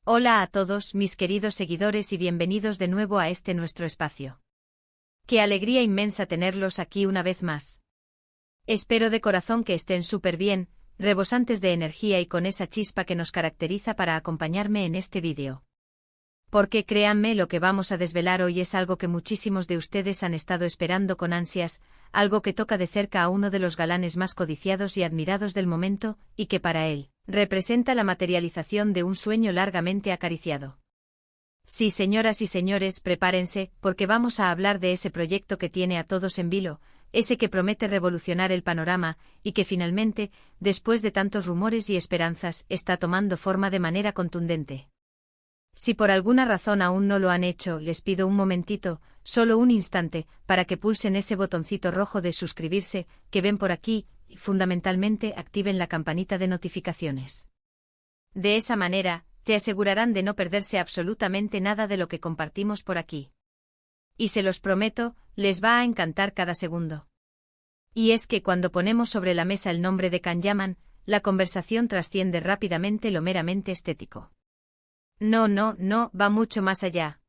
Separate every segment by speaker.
Speaker 1: Hola a todos mis queridos seguidores y bienvenidos de nuevo a este nuestro espacio. Qué alegría inmensa tenerlos aquí una vez más. Espero de corazón que estén súper bien, rebosantes de energía y con esa chispa que nos caracteriza para acompañarme en este vídeo. Porque créanme, lo que vamos a desvelar hoy es algo que muchísimos de ustedes han estado esperando con ansias, algo que toca de cerca a uno de los galanes más codiciados y admirados del momento, y que para él representa la materialización de un sueño largamente acariciado. Sí, señoras y señores, prepárense, porque vamos a hablar de ese proyecto que tiene a todos en vilo, ese que promete revolucionar el panorama, y que finalmente, después de tantos rumores y esperanzas, está tomando forma de manera contundente. Si por alguna razón aún no lo han hecho, les pido un momentito, solo un instante, para que pulsen ese botoncito rojo de suscribirse, que ven por aquí, y fundamentalmente activen la campanita de notificaciones. De esa manera, te asegurarán de no perderse absolutamente nada de lo que compartimos por aquí. Y se los prometo, les va a encantar cada segundo. Y es que cuando ponemos sobre la mesa el nombre de Can Yaman, la conversación trasciende rápidamente lo meramente estético. No, va mucho más allá.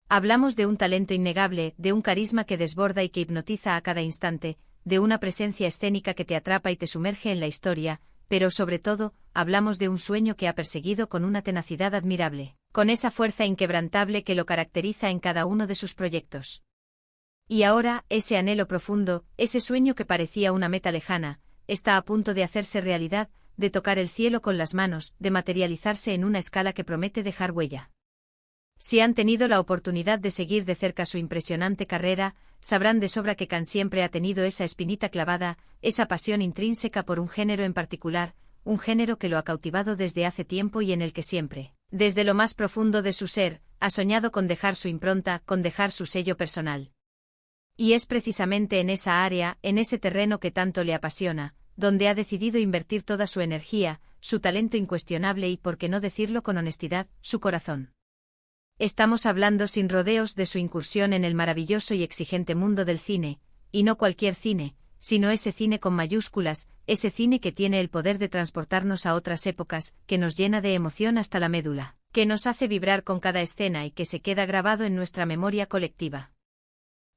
Speaker 1: Hablamos de un talento innegable, de un carisma que desborda y que hipnotiza a cada instante, de una presencia escénica que te atrapa y te sumerge en la historia, pero sobre todo, hablamos de un sueño que ha perseguido con una tenacidad admirable, con esa fuerza inquebrantable que lo caracteriza en cada uno de sus proyectos. Y ahora, ese anhelo profundo, ese sueño que parecía una meta lejana, está a punto de hacerse realidad, de tocar el cielo con las manos, de materializarse en una escala que promete dejar huella. Si han tenido la oportunidad de seguir de cerca su impresionante carrera, sabrán de sobra que Can siempre ha tenido esa espinita clavada, esa pasión intrínseca por un género en particular, un género que lo ha cautivado desde hace tiempo y en el que siempre, desde lo más profundo de su ser, ha soñado con dejar su impronta, con dejar su sello personal. Y es precisamente en esa área, en ese terreno que tanto le apasiona, donde ha decidido invertir toda su energía, su talento incuestionable y, por qué no decirlo con honestidad, su corazón. Estamos hablando sin rodeos de su incursión en el maravilloso y exigente mundo del cine, y no cualquier cine, sino ese cine con mayúsculas, ese cine que tiene el poder de transportarnos a otras épocas, que nos llena de emoción hasta la médula, que nos hace vibrar con cada escena y que se queda grabado en nuestra memoria colectiva.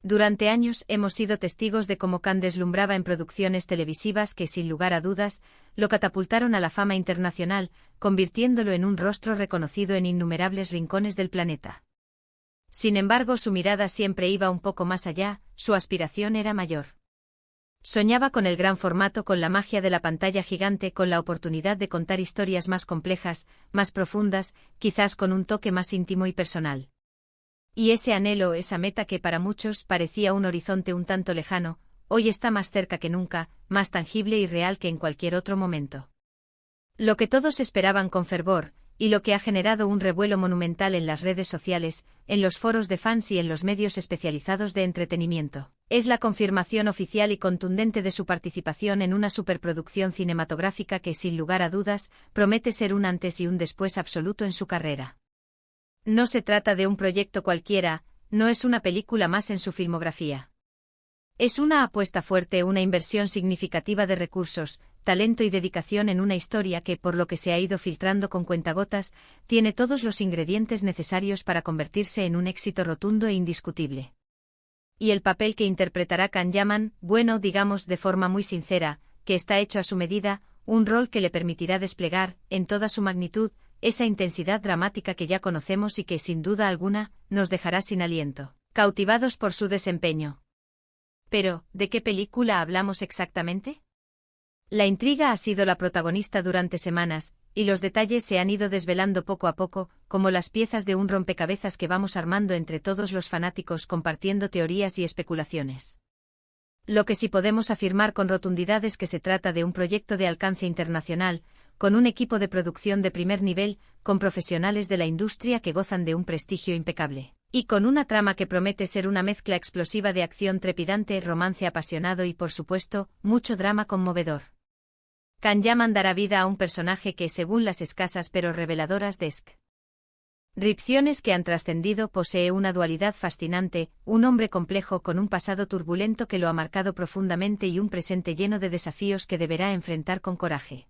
Speaker 1: Durante años hemos sido testigos de cómo Can deslumbraba en producciones televisivas que, sin lugar a dudas, lo catapultaron a la fama internacional, convirtiéndolo en un rostro reconocido en innumerables rincones del planeta. Sin embargo, su mirada siempre iba un poco más allá, su aspiración era mayor. Soñaba con el gran formato, con la magia de la pantalla gigante, con la oportunidad de contar historias más complejas, más profundas, quizás con un toque más íntimo y personal. Y ese anhelo, esa meta que para muchos parecía un horizonte un tanto lejano, hoy está más cerca que nunca, más tangible y real que en cualquier otro momento. Lo que todos esperaban con fervor, y lo que ha generado un revuelo monumental en las redes sociales, en los foros de fans y en los medios especializados de entretenimiento, es la confirmación oficial y contundente de su participación en una superproducción cinematográfica que, sin lugar a dudas, promete ser un antes y un después absoluto en su carrera. No se trata de un proyecto cualquiera, no es una película más en su filmografía. Es una apuesta fuerte, una inversión significativa de recursos, talento y dedicación en una historia que, por lo que se ha ido filtrando con cuentagotas, tiene todos los ingredientes necesarios para convertirse en un éxito rotundo e indiscutible. Y el papel que interpretará Can Yaman, bueno, digamos de forma muy sincera, que está hecho a su medida, un rol que le permitirá desplegar, en toda su magnitud, esa intensidad dramática que ya conocemos y que, sin duda alguna, nos dejará sin aliento, cautivados por su desempeño. Pero, ¿de qué película hablamos exactamente? La intriga ha sido la protagonista durante semanas, y los detalles se han ido desvelando poco a poco, como las piezas de un rompecabezas que vamos armando entre todos los fanáticos compartiendo teorías y especulaciones. Lo que sí podemos afirmar con rotundidad es que se trata de un proyecto de alcance internacional, con un equipo de producción de primer nivel, con profesionales de la industria que gozan de un prestigio impecable, y con una trama que promete ser una mezcla explosiva de acción trepidante, romance apasionado y, por supuesto, mucho drama conmovedor. Can Yaman dará vida a un personaje que, según las escasas pero reveladoras descripciones que han trascendido, posee una dualidad fascinante, un hombre complejo con un pasado turbulento que lo ha marcado profundamente y un presente lleno de desafíos que deberá enfrentar con coraje.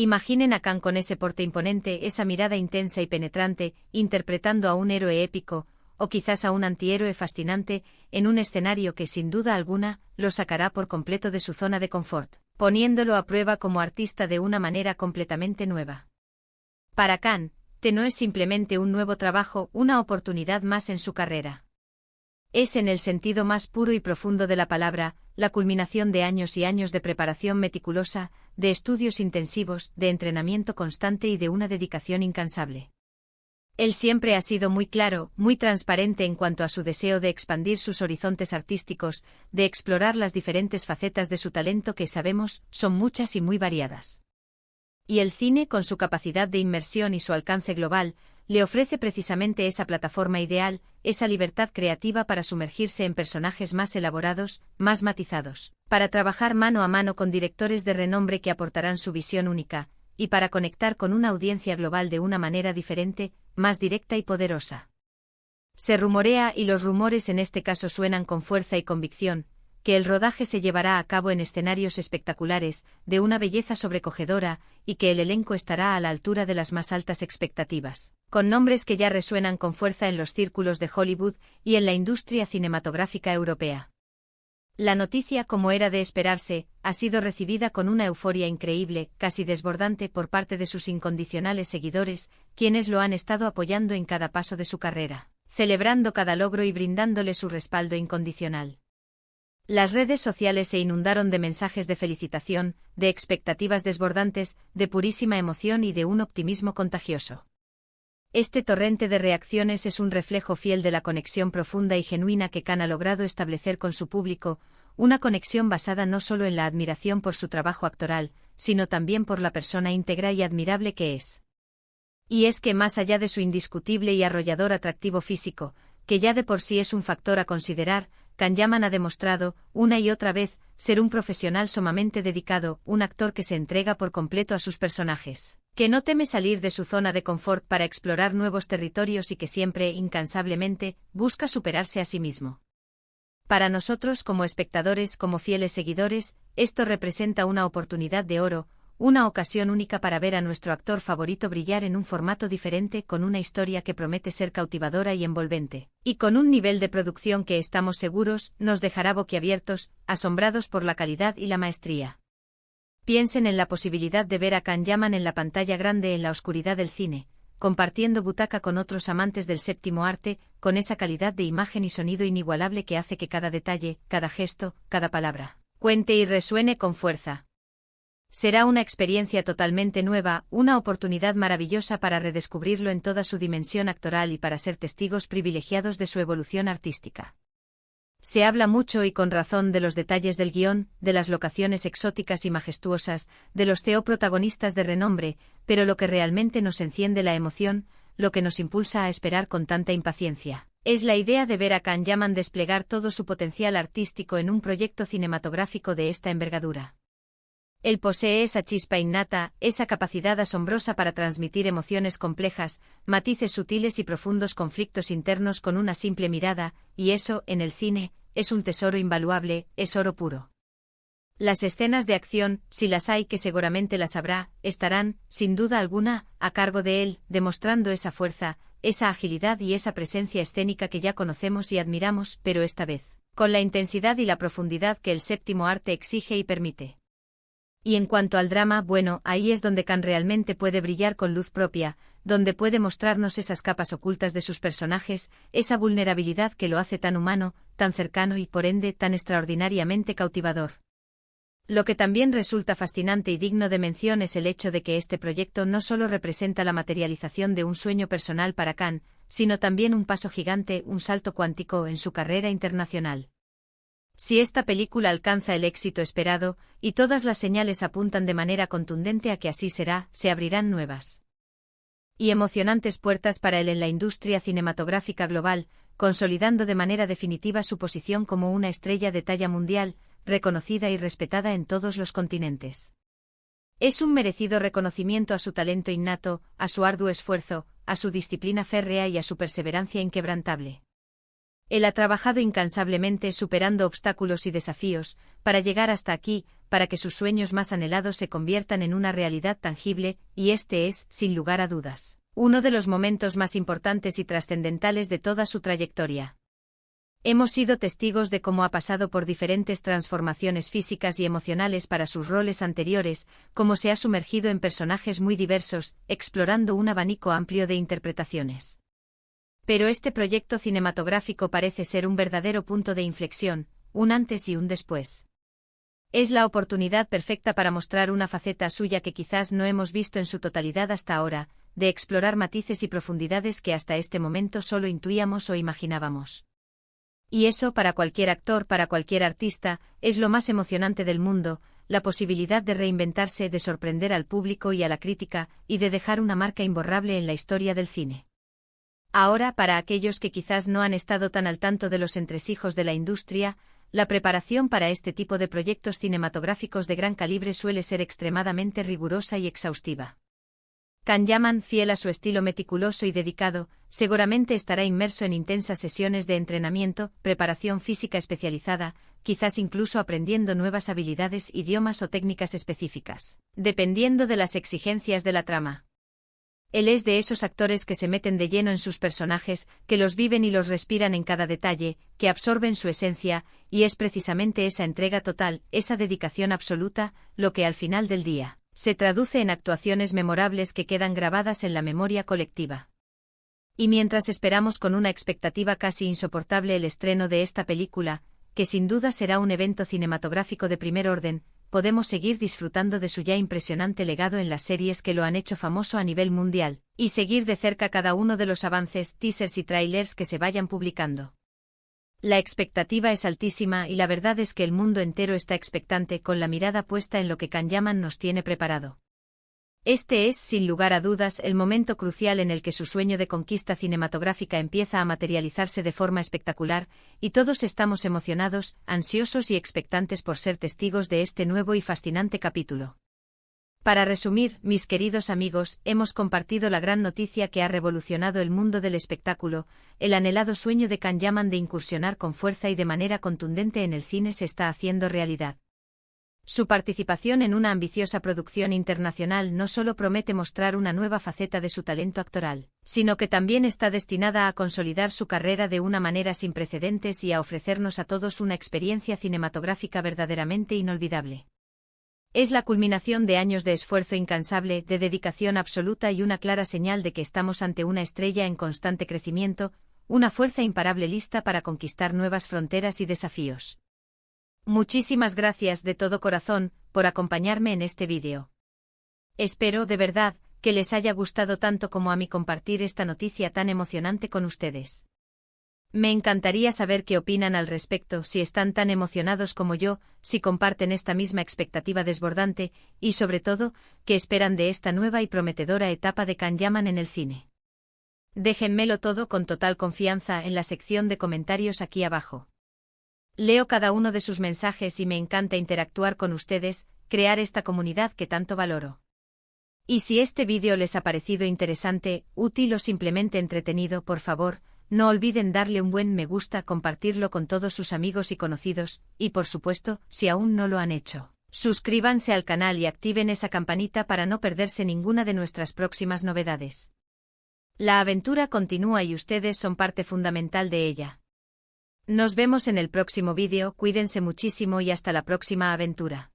Speaker 1: Imaginen a Khan con ese porte imponente, esa mirada intensa y penetrante, interpretando a un héroe épico, o quizás a un antihéroe fascinante, en un escenario que sin duda alguna, lo sacará por completo de su zona de confort, poniéndolo a prueba como artista de una manera completamente nueva. Para Khan, T no es simplemente un nuevo trabajo, una oportunidad más en su carrera. Es en el sentido más puro y profundo de la palabra, la culminación de años y años de preparación meticulosa, de estudios intensivos, de entrenamiento constante y de una dedicación incansable. Él siempre ha sido muy claro, muy transparente en cuanto a su deseo de expandir sus horizontes artísticos, de explorar las diferentes facetas de su talento que sabemos son muchas y muy variadas. Y el cine, con su capacidad de inmersión y su alcance global, le ofrece precisamente esa plataforma ideal, esa libertad creativa para sumergirse en personajes más elaborados, más matizados, para trabajar mano a mano con directores de renombre que aportarán su visión única, y para conectar con una audiencia global de una manera diferente, más directa y poderosa. Se rumorea, y los rumores en este caso suenan con fuerza y convicción, que el rodaje se llevará a cabo en escenarios espectaculares, de una belleza sobrecogedora, y que el elenco estará a la altura de las más altas expectativas, con nombres que ya resuenan con fuerza en los círculos de Hollywood y en la industria cinematográfica europea. La noticia, como era de esperarse, ha sido recibida con una euforia increíble, casi desbordante por parte de sus incondicionales seguidores, quienes lo han estado apoyando en cada paso de su carrera, celebrando cada logro y brindándole su respaldo incondicional. Las redes sociales se inundaron de mensajes de felicitación, de expectativas desbordantes, de purísima emoción y de un optimismo contagioso. Este torrente de reacciones es un reflejo fiel de la conexión profunda y genuina que Khan ha logrado establecer con su público, una conexión basada no solo en la admiración por su trabajo actoral, sino también por la persona íntegra y admirable que es. Y es que más allá de su indiscutible y arrollador atractivo físico, que ya de por sí es un factor a considerar, Khan Yaman ha demostrado, una y otra vez, ser un profesional sumamente dedicado, un actor que se entrega por completo a sus personajes, que no teme salir de su zona de confort para explorar nuevos territorios y que siempre, incansablemente, busca superarse a sí mismo. Para nosotros como espectadores, como fieles seguidores, esto representa una oportunidad de oro, una ocasión única para ver a nuestro actor favorito brillar en un formato diferente, con una historia que promete ser cautivadora y envolvente, y con un nivel de producción que estamos seguros nos dejará boquiabiertos, asombrados por la calidad y la maestría. Piensen en la posibilidad de ver a Khan Yaman en la pantalla grande en la oscuridad del cine, compartiendo butaca con otros amantes del séptimo arte, con esa calidad de imagen y sonido inigualable que hace que cada detalle, cada gesto, cada palabra, cuente y resuene con fuerza. Será una experiencia totalmente nueva, una oportunidad maravillosa para redescubrirlo en toda su dimensión actoral y para ser testigos privilegiados de su evolución artística. Se habla mucho y con razón de los detalles del guión, de las locaciones exóticas y majestuosas, de los protagonistas de renombre, pero lo que realmente nos enciende la emoción, lo que nos impulsa a esperar con tanta impaciencia, es la idea de ver a Khan Yaman desplegar todo su potencial artístico en un proyecto cinematográfico de esta envergadura. Él posee esa chispa innata, esa capacidad asombrosa para transmitir emociones complejas, matices sutiles y profundos conflictos internos con una simple mirada, y eso, en el cine, es un tesoro invaluable, es oro puro. Las escenas de acción, si las hay, que seguramente las habrá, estarán, sin duda alguna, a cargo de él, demostrando esa fuerza, esa agilidad y esa presencia escénica que ya conocemos y admiramos, pero esta vez, con la intensidad y la profundidad que el séptimo arte exige y permite. Y en cuanto al drama, bueno, ahí es donde Khan realmente puede brillar con luz propia, donde puede mostrarnos esas capas ocultas de sus personajes, esa vulnerabilidad que lo hace tan humano, tan cercano y por ende tan extraordinariamente cautivador. Lo que también resulta fascinante y digno de mención es el hecho de que este proyecto no solo representa la materialización de un sueño personal para Khan, sino también un paso gigante, un salto cuántico en su carrera internacional. Si esta película alcanza el éxito esperado, y todas las señales apuntan de manera contundente a que así será, se abrirán nuevas y emocionantes puertas para él en la industria cinematográfica global, consolidando de manera definitiva su posición como una estrella de talla mundial, reconocida y respetada en todos los continentes. Es un merecido reconocimiento a su talento innato, a su arduo esfuerzo, a su disciplina férrea y a su perseverancia inquebrantable. Él ha trabajado incansablemente superando obstáculos y desafíos, para llegar hasta aquí, para que sus sueños más anhelados se conviertan en una realidad tangible, y este es, sin lugar a dudas, uno de los momentos más importantes y trascendentales de toda su trayectoria. Hemos sido testigos de cómo ha pasado por diferentes transformaciones físicas y emocionales para sus roles anteriores, cómo se ha sumergido en personajes muy diversos, explorando un abanico amplio de interpretaciones. Pero este proyecto cinematográfico parece ser un verdadero punto de inflexión, un antes y un después. Es la oportunidad perfecta para mostrar una faceta suya que quizás no hemos visto en su totalidad hasta ahora, de explorar matices y profundidades que hasta este momento solo intuíamos o imaginábamos. Y eso para cualquier actor, para cualquier artista, es lo más emocionante del mundo, la posibilidad de reinventarse, de sorprender al público y a la crítica, y de dejar una marca imborrable en la historia del cine. Ahora, para aquellos que quizás no han estado tan al tanto de los entresijos de la industria, la preparación para este tipo de proyectos cinematográficos de gran calibre suele ser extremadamente rigurosa y exhaustiva. Kanyaman, fiel a su estilo meticuloso y dedicado, seguramente estará inmerso en intensas sesiones de entrenamiento, preparación física especializada, quizás incluso aprendiendo nuevas habilidades, idiomas o técnicas específicas, dependiendo de las exigencias de la trama. Él es de esos actores que se meten de lleno en sus personajes, que los viven y los respiran en cada detalle, que absorben su esencia, y es precisamente esa entrega total, esa dedicación absoluta, lo que al final del día se traduce en actuaciones memorables que quedan grabadas en la memoria colectiva. Y mientras esperamos con una expectativa casi insoportable el estreno de esta película, que sin duda será un evento cinematográfico de primer orden, podemos seguir disfrutando de su ya impresionante legado en las series que lo han hecho famoso a nivel mundial, y seguir de cerca cada uno de los avances, teasers y trailers que se vayan publicando. La expectativa es altísima y la verdad es que el mundo entero está expectante, con la mirada puesta en lo que Kanyaman nos tiene preparado. Este es, sin lugar a dudas, el momento crucial en el que su sueño de conquista cinematográfica empieza a materializarse de forma espectacular, y todos estamos emocionados, ansiosos y expectantes por ser testigos de este nuevo y fascinante capítulo. Para resumir, mis queridos amigos, hemos compartido la gran noticia que ha revolucionado el mundo del espectáculo, el anhelado sueño de Kanyaman de incursionar con fuerza y de manera contundente en el cine se está haciendo realidad. Su participación en una ambiciosa producción internacional no solo promete mostrar una nueva faceta de su talento actoral, sino que también está destinada a consolidar su carrera de una manera sin precedentes y a ofrecernos a todos una experiencia cinematográfica verdaderamente inolvidable. Es la culminación de años de esfuerzo incansable, de dedicación absoluta y una clara señal de que estamos ante una estrella en constante crecimiento, una fuerza imparable lista para conquistar nuevas fronteras y desafíos. Muchísimas gracias de todo corazón por acompañarme en este vídeo. Espero, de verdad, que les haya gustado tanto como a mí compartir esta noticia tan emocionante con ustedes. Me encantaría saber qué opinan al respecto, si están tan emocionados como yo, si comparten esta misma expectativa desbordante, y sobre todo, qué esperan de esta nueva y prometedora etapa de Kanyaman en el cine. Déjenmelo todo con total confianza en la sección de comentarios aquí abajo. Leo cada uno de sus mensajes y me encanta interactuar con ustedes, crear esta comunidad que tanto valoro. Y si este vídeo les ha parecido interesante, útil o simplemente entretenido, por favor, no olviden darle un buen me gusta, compartirlo con todos sus amigos y conocidos, y por supuesto, si aún no lo han hecho, suscríbanse al canal y activen esa campanita para no perderse ninguna de nuestras próximas novedades. La aventura continúa y ustedes son parte fundamental de ella. Nos vemos en el próximo vídeo, cuídense muchísimo y hasta la próxima aventura.